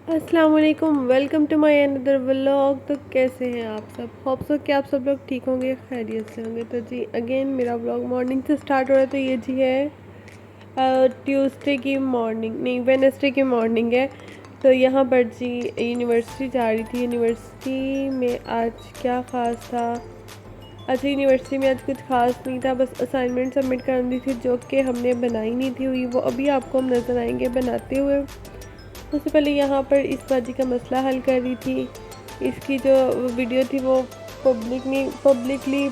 अस्सलाम वालेकुम, welcome to my another vlog. तो कैसे हैं आप सब? होप सो कि आप सब लोग ठीक होंगे, खैरियत से होंगे। तो जी अगेन मेरा व्लॉग मॉर्निंग से स्टार्ट हो रहा है। तो ये जी है ट्यूसडे की मॉर्निंग, नहीं वेडनेसडे की मॉर्निंग है। तो यहाँ पर जी यूनिवर्सिटी जा रही थी। यूनिवर्सिटी में आज क्या ख़ास था? अच्छा, यूनिवर्सिटी में आज कुछ ख़ास नहीं था, बस असाइनमेंट सबमिट करनी थी जो कि हमने बनाई नहीं थी हुई। वो अभी आपको हम नज़र आएंगे बनाते हुए। उससे पहले यहाँ पर इस बाजी का मसला हल कर रही थी। इसकी जो वीडियो थी वो पब्लिकली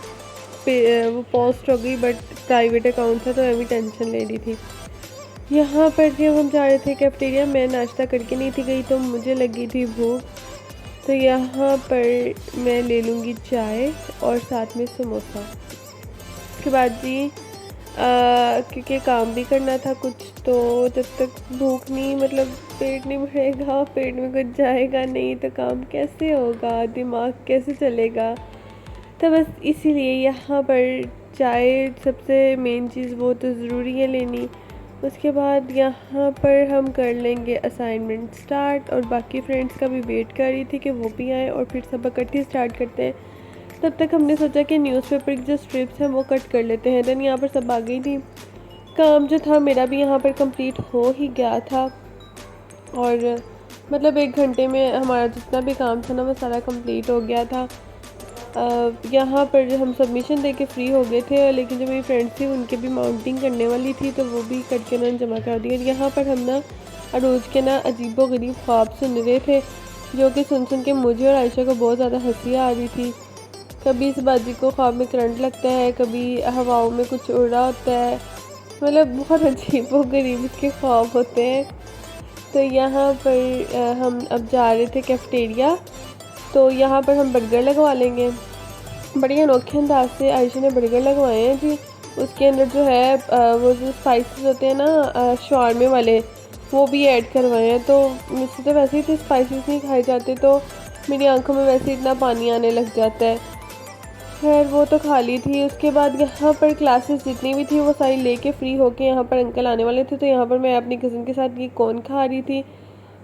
वो पोस्ट हो गई, बट प्राइवेट अकाउंट था तो मैं भी टेंशन ले रही थी। यहाँ पर जब हम जा रहे थे कैफेटेरिया, मैं नाश्ता करके नहीं थी गई तो मुझे लगी थी भूख। तो यहाँ पर मैं ले लूँगी चाय और साथ में समोसा। उसके बाद जी क्योंकि काम भी करना था कुछ, तो जब तक भूख नहीं मतलब पेट नहीं भरेगा, पेट में कुछ जाएगा नहीं तो काम कैसे होगा, दिमाग कैसे चलेगा। तो बस इसीलिए यहाँ पर चाय सबसे मेन चीज़, वो तो ज़रूरी है लेनी। उसके बाद यहाँ पर हम कर लेंगे असाइनमेंट स्टार्ट, और बाकी फ्रेंड्स का भी वेट कर रही थी कि वो भी आए और फिर सब इकट्ठे स्टार्ट करते हैं। तब तक हमने सोचा कि न्यूज़पेपर की जो स्ट्रिप्स हैं वो कट कर लेते हैं। देन यहाँ पर सब आ गई थी। काम जो था मेरा भी यहाँ पर कंप्लीट हो ही गया था, और मतलब 1 घंटे में हमारा जितना भी काम था ना वो सारा कंप्लीट हो गया था। यहाँ पर जो हम सबमिशन दे के फ्री हो गए थे, लेकिन जो मेरी फ्रेंड्स थी उनके भी माउंटिंग करने वाली थी तो वो भी करके उन्होंने जमा कर दिया। यहाँ पर हम ना अरोज़ के ना अजीबो गरीब ख्वाब सुन रहे थे, जो कि सुन के मुझे और आयशा को बहुत ज़्यादा हंसी आ रही थी। कभी इस बाजी को ख्वाब में करंट लगता है, कभी हवाओं में कुछ उड़ रहा होता है, मतलब बहुत अजीब व गरीब इसके ख्वाब होते हैं। तो यहाँ पर हम अब जा रहे थे कैफेटेरिया। तो यहाँ पर हम बर्गर लगवा लेंगे। बड़े अनोखे अंदाज से आयशा ने बर्गर लगवाए हैं जी। उसके अंदर जो है वो जो स्पाइसेस होते हैं ना शवारमे वाले, वो भी ऐड करवाए हैं। तो मुझसे तो वैसे ही तो स्पाइसेस नहीं खाए जाते, तो मेरी आंखों में वैसे इतना पानी आने लग जाता है। खैर वो तो खा ली थी। उसके बाद यहाँ पर क्लासेस जितनी भी थी वो सारी लेके फ्री होके यहाँ पर अंकल आने वाले थे। तो यहाँ पर मैं अपनी कज़न के साथ ये कौन खा रही थी,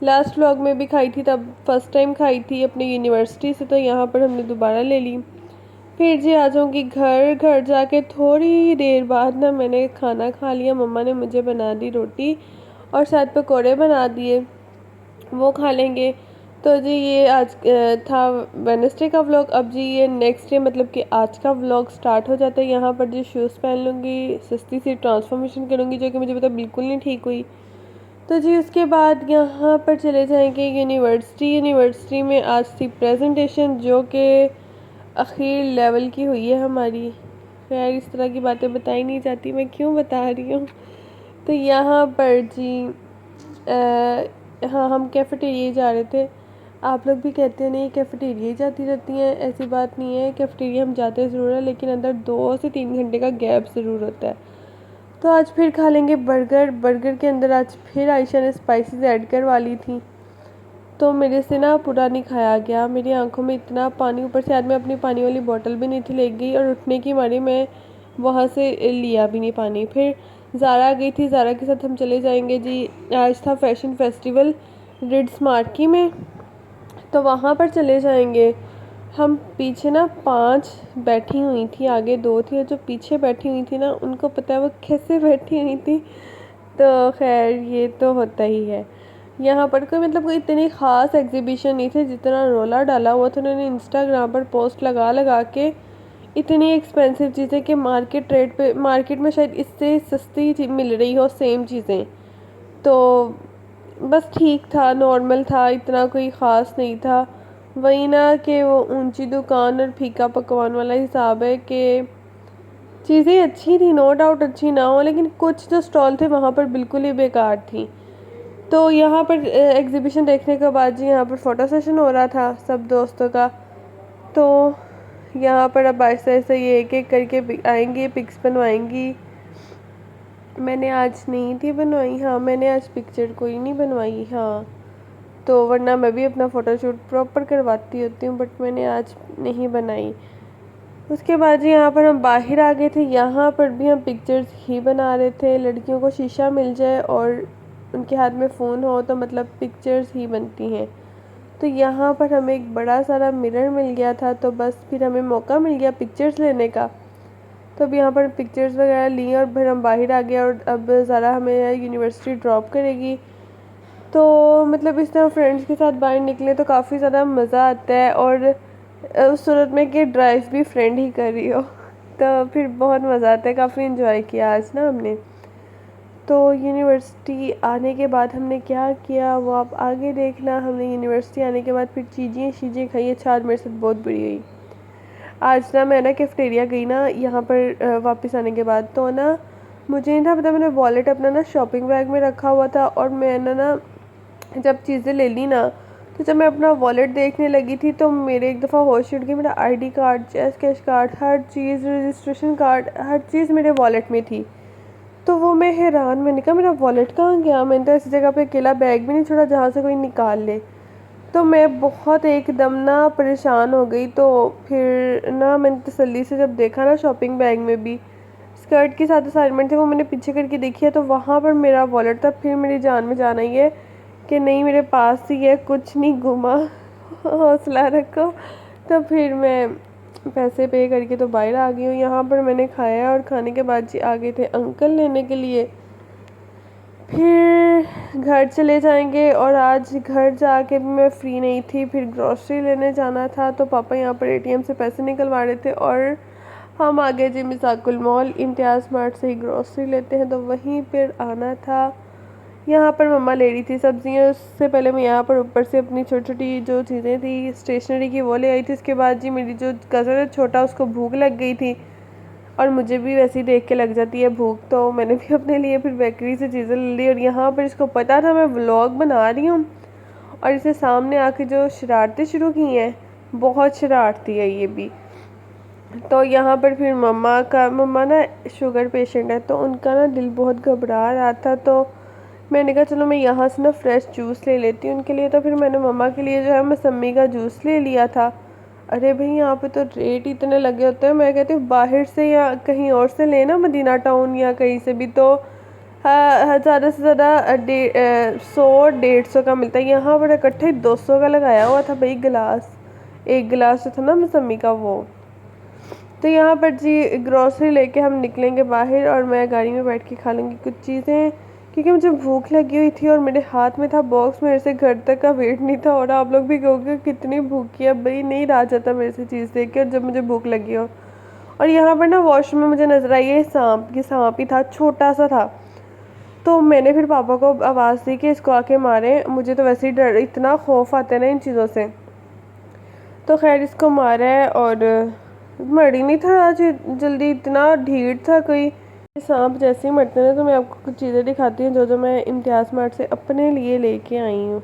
लास्ट व्लॉग में भी खाई थी, तब फर्स्ट टाइम खाई थी अपनी यूनिवर्सिटी से, तो यहाँ पर हमने दोबारा ले ली। फिर जी आ जाऊँगी घर। घर जाके थोड़ी देर बाद ना मैंने खाना खा लिया। मम्मा ने मुझे बना दी रोटी और साथ पकौड़े बना दिए, वो खा लेंगे। तो जी ये आज था वेडनेसडे का व्लॉग। अब जी ये नेक्स्ट डे मतलब कि आज का व्लॉग स्टार्ट हो जाता है। यहाँ पर जी शूज़ पहन लूँगी, सस्ती सी ट्रांसफॉर्मेशन करूँगी जो कि मुझे पता बिल्कुल नहीं ठीक हुई। तो जी उसके बाद यहाँ पर चले जाएंगे यूनिवर्सिटी। यूनिवर्सिटी में आज थी प्रेजेंटेशन जो कि आखिर लेवल की हुई है हमारी। खैर इस तरह की बातें बताई नहीं जाती, मैं क्यों बता रही हूँ। तो यहाँ पर जी हाँ हम कैफेटेरिया जा रहे थे। आप लोग भी कहते हैं नहीं कैफेटेरिया जाती रहती हैं, ऐसी बात नहीं है। कैफेटेरिया हम जाते ज़रूर है, लेकिन अंदर 2 से 3 घंटे का गैप ज़रूर होता है। तो आज फिर खा लेंगे बर्गर। बर्गर के अंदर आज फिर आयशा ने स्पाइसेस ऐड करवा ली थी, तो मेरे से ना पूरा नहीं खाया गया। मेरी आंखों में इतना पानी, ऊपर से आज मैं अपनी पानी वाली बोतल भी नहीं थी ले गई, और उठने की मारी मैं वहाँ से लिया भी नहीं पानी। फिर ज़ारा गई थी, ज़ारा के साथ हम चले जाएंगे जी। आज था फैशन फेस्टिवल रिड स्मार्की में, तो वहाँ पर चले जाएंगे हम। पीछे ना 5 बैठी हुई थी, आगे 2 थी, और जो पीछे बैठी हुई थी ना उनको पता है वो कैसे बैठी हुई थी। तो खैर ये तो होता ही है। यहाँ पर कोई मतलब कोई इतनी ख़ास एग्जीबिशन नहीं थी, जितना रोला डाला हुआ था उन्होंने इंस्टाग्राम पर पोस्ट लगा लगा के। इतनी एक्सपेंसिव चीज़ें कि मार्केट रेट पे, मार्केट में शायद इससे सस्ती मिल रही हो सेम चीज़ें। तो बस ठीक था, नॉर्मल था, इतना कोई ख़ास नहीं था। वही ना कि वो ऊंची दुकान और फीका पकवान वाला हिसाब है कि चीज़ें अच्छी थी, नो डाउट अच्छी ना हो, लेकिन कुछ जो स्टॉल थे वहाँ पर बिल्कुल ही बेकार थी। तो यहाँ पर एग्ज़िबिशन देखने के बाद जी यहाँ पर फ़ोटो सेशन हो रहा था सब दोस्तों का। तो यहाँ पर अब ऐसे ऐसे ये एक एक करके आएंगी, पिक्स बनवाएंगी। मैंने आज नहीं थी बनवाई, हाँ मैंने आज पिक्चर कोई नहीं बनवाई, हाँ। तो वरना मैं भी अपना फ़ोटोशूट प्रॉपर करवाती होती हूँ, बट मैंने आज नहीं बनाई। उसके बाद जी यहाँ पर हम बाहर आ गए थे। यहाँ पर भी हम पिक्चर्स ही बना रहे थे। लड़कियों को शीशा मिल जाए और उनके हाथ में फ़ोन हो तो मतलब पिक्चर्स ही बनती हैं। तो यहाँ पर हमें एक बड़ा सारा मिरर मिल गया था, तो बस फिर हमें मौका मिल गया पिक्चर्स लेने का। तो अब यहाँ पर पिक्चर्स वगैरह ली और फिर हम बाहर आ गए और अब ज़रा हमें यूनिवर्सिटी ड्रॉप करेगी। तो मतलब इस तरह फ्रेंड्स के साथ बाहर निकले तो काफ़ी ज़्यादा मज़ा आता है, और उस सूरत में कि ड्राइव भी फ्रेंड ही कर रही हो तो फिर बहुत मज़ा आता है। काफ़ी इन्जॉय किया आज ना हमने। तो यूनिवर्सिटी आने के बाद हमने क्या किया वो आप आगे देखना। हमने यूनिवर्सिटी आने के बाद फिर चीज़ें खाई। अच्छा आज मेरे साथ बहुत बुरी हुई। आज ना मैं ना कैफेटेरिया गई ना यहाँ पर वापस आने के बाद, तो ना मुझे नहीं था पता, मैंने वॉलेट अपना ना शॉपिंग बैग में रखा हुआ था, और मैंने ना जब चीज़ें ले ली ना, तो जब मैं अपना वॉलेट देखने लगी थी तो मेरे एक दफ़ा होश उड़ गई। मेरा आईडी कार्ड, चेस्ट कैश कार्ड, हर चीज़, रजिस्ट्रेशन कार्ड, हर चीज़ मेरे वॉलेट में थी। तो वो मैं हैरान, मैंने कहा मेरा वॉलेट कहाँ गया। मैंने तो ऐसी जगह पे अकेला बैग भी नहीं छोड़ा जहाँ से कोई निकाल ले। तो मैं बहुत एकदम ना परेशान हो गई। तो फिर ना मैंने तसल्ली से जब देखा ना शॉपिंग बैग में भी स्कर्ट के साथ असाइनमेंट थे, वो मैंने पीछे करके देखी है तो वहाँ पर मेरा वॉलेट था। फिर मेरी जान में जान आई है कि नहीं मेरे पास ही है, कुछ नहीं गुमा, हौसला रखो। तो फिर मैं पैसे पे करके तो बाहर आ गई हूँ। यहाँ पर मैंने खाया और खाने के बाद जी आ गए थे अंकल लेने के लिए। फिर घर चले जाएंगे, और आज घर जाके भी मैं फ्री नहीं थी, फिर ग्रॉसरी लेने जाना था। तो पापा यहाँ पर एटीएम से पैसे निकलवा रहे थे और हम आ गए जी मिसाकुल मॉल। इम्तियाज़ मार्ट से ही ग्रॉसरी लेते हैं तो वहीं पर आना था। यहाँ पर मम्मा ले रही थी सब्जियाँ, उससे पहले मैं यहाँ पर ऊपर से अपनी छोटी छोटी जो चीज़ें थी स्टेशनरी की वो ले आई थी। उसके बाद जी मेरी जो कज़न है छोटा, उसको भूख लग गई थी, और मुझे भी वैसे ही देख के लग जाती है भूख, तो मैंने भी अपने लिए फिर बेकरी से चीज़ें ले ली। और यहाँ पर इसको पता था मैं व्लॉग बना रही हूँ, और इसे सामने आके जो शरारतें शुरू की हैं, बहुत शरारती है ये भी। तो यहाँ पर फिर मम्मा ना शुगर पेशेंट है, तो उनका ना दिल बहुत घबरा रहा था। तो मैंने कहा चलो मैं यहाँ से ना फ्रेश जूस ले लेती हूँ उनके लिए। तो फिर मैंने मम्मा के लिए जो है मौसम्मी का जूस ले लिया था। अरे भाई यहाँ पे तो रेट इतने लगे होते हैं, मैं कहती हूँ बाहर से या कहीं और से लेना, मदीना टाउन या कहीं से भी, तो ज़्यादा से ज़्यादा 100-150 का मिलता है। यहाँ पर इकट्ठे 200 का लगाया हुआ था भाई गिलास। एक गिलास जो था ना मौसम्मी का वो। तो यहाँ पर जी ग्रॉसरी लेके हम निकलेंगे बाहर, और मैं गाड़ी में बैठ के खा लूँगी कुछ चीज़ें, क्योंकि मुझे भूख लगी हुई थी और मेरे हाथ में था बॉक्स। मेरे से घर तक का वेट नहीं था। और आप लोग भी कहोगे कितनी भूखी है भाई, नहीं रहा जाता मेरे से चीज़ देख के, और जब मुझे भूख लगी हो। और यहाँ पर ना वॉशरूम में मुझे नज़र आई है सांप की, सांप ही था, छोटा सा था। तो मैंने फिर पापा को आवाज़ दी कि इसको आके मारें। मुझे तो वैसे ही डर, इतना खौफ आता है ना इन चीज़ों से। तो खैर इसको मारा है, और मर ही नहीं था आज जल्दी, इतना ढीठ था कोई। सांप जैसे ही मरते हैं तो मैं आपको कुछ चीज़ें दिखाती हूँ जो जो मैं इम्तियाज़ मार्ट से अपने लिए लेके आई हूँ।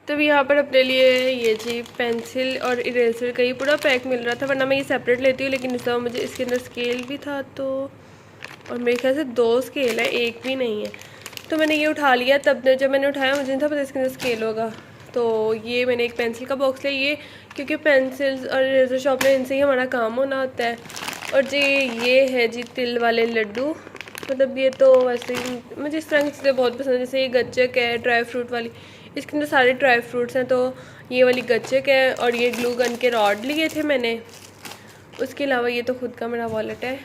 तब यहाँ पर अपने लिए ये जी पेंसिल और इरेजर का ही पूरा पैक मिल रहा था, वरना मैं ये सेपरेट लेती हूँ, लेकिन इस दफ़ा मुझे इसके अंदर स्केल भी था, तो और मेरे ख्याल से 2 स्केल है, एक भी नहीं है। तो मैंने ये उठा लिया। तब जब मैंने उठाया मुझे नहीं था पता इसके अंदर स्केल होगा। तो ये मैंने एक पेंसिल का बॉक्स लिया, ये क्योंकि पेंसिल्स और इरेजर शॉप में इनसे ही हमारा काम होना होता है। और जी ये है जी तिल वाले लड्डू, मतलब ये तो वैसे ही मुझे इस तरह की चीज़ें बहुत पसंद है। जैसे ये गच्चक है ड्राई फ्रूट वाली, इसके अंदर सारे ड्राई फ्रूट्स हैं। तो ये वाली गच्चक है, और ये ग्लू गन के रॉड लिए थे मैंने। उसके अलावा ये तो खुद का मेरा वॉलेट है।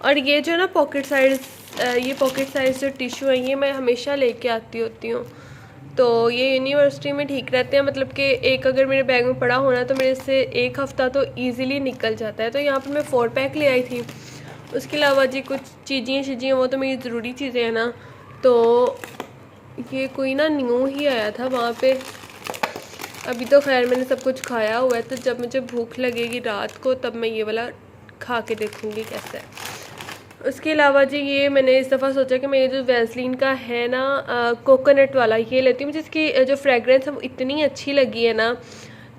और ये जो ना पॉकेट साइज़, ये पॉकेट साइज़ जो टिश्यू है ये मैं हमेशा लेके आती होती हूँ। तो ये यूनिवर्सिटी में ठीक रहते हैं, मतलब कि एक अगर मेरे बैग में पड़ा होना तो मेरे से 1 हफ़्ता तो ईज़िली निकल जाता है। तो यहाँ पर मैं 4 पैक ले आई थी। उसके अलावा जी कुछ चीज़ें वो तो मेरी ज़रूरी चीज़ें हैं ना। तो ये कोई ना न्यू ही आया था वहाँ पे। अभी तो खैर मैंने सब कुछ खाया हुआ है, तो जब मुझे भूख लगेगी रात को तब मैं ये वाला खा के देखूँगी कैसा है। उसके अलावा जी ये मैंने इस दफ़ा सोचा कि मैं ये जो वैसलीन का है ना कोकोनट वाला ये लेती हूँ। मुझे इसकी जो फ्रेगरेंस है वो इतनी अच्छी लगी है ना,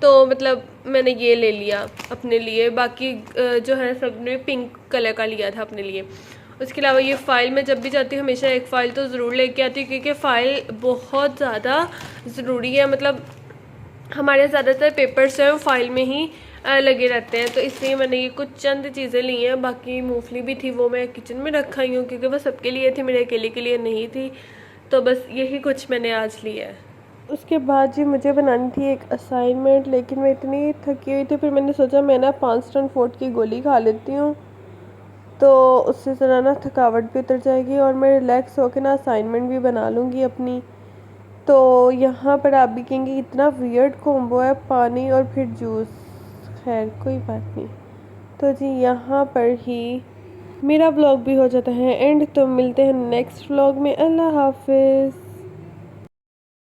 तो मतलब मैंने ये ले लिया अपने लिए। बाकी जो है सब ने पिंक कलर का लिया था अपने लिए। उसके अलावा ये फ़ाइल मैं जब भी जाती हूँ हमेशा एक फ़ाइल तो ज़रूर लेके आती हूँ, क्योंकि फ़ाइल बहुत ज़्यादा ज़रूरी है। मतलब हमारे ज़्यादातर पेपर्स हैं वो फाइल में ही लगे रहते हैं, तो इसलिए मैंने ये कुछ चंद चीज़ें ली हैं। बाकी मूंगफली भी थी, वो मैं किचन में रखा ही हूँ क्योंकि वो सबके लिए थी, मेरे अकेले के लिए नहीं थी। तो बस यही कुछ मैंने आज लिया है। उसके बाद जी मुझे बनानी थी एक असाइनमेंट, लेकिन मैं इतनी थकी हुई थी, फिर मैंने सोचा मैं ना 5 टन फोर्ट की गोली खा लेती हूँ, तो उससे ज़रा ना थकावट भी उतर जाएगी और मैं रिलैक्स होकर ना असाइनमेंट भी बना लूँगी अपनी। तो यहाँ पर आप भी कहेंगे इतना वियर्ड कॉम्बो है, पानी और फिर जूस। खैर कोई बात नहीं। तो जी यहाँ पर ही मेरा व्लॉग भी हो जाता है एंड। तो मिलते हैं नेक्स्ट व्लॉग में। अल्लाह हाफिज़।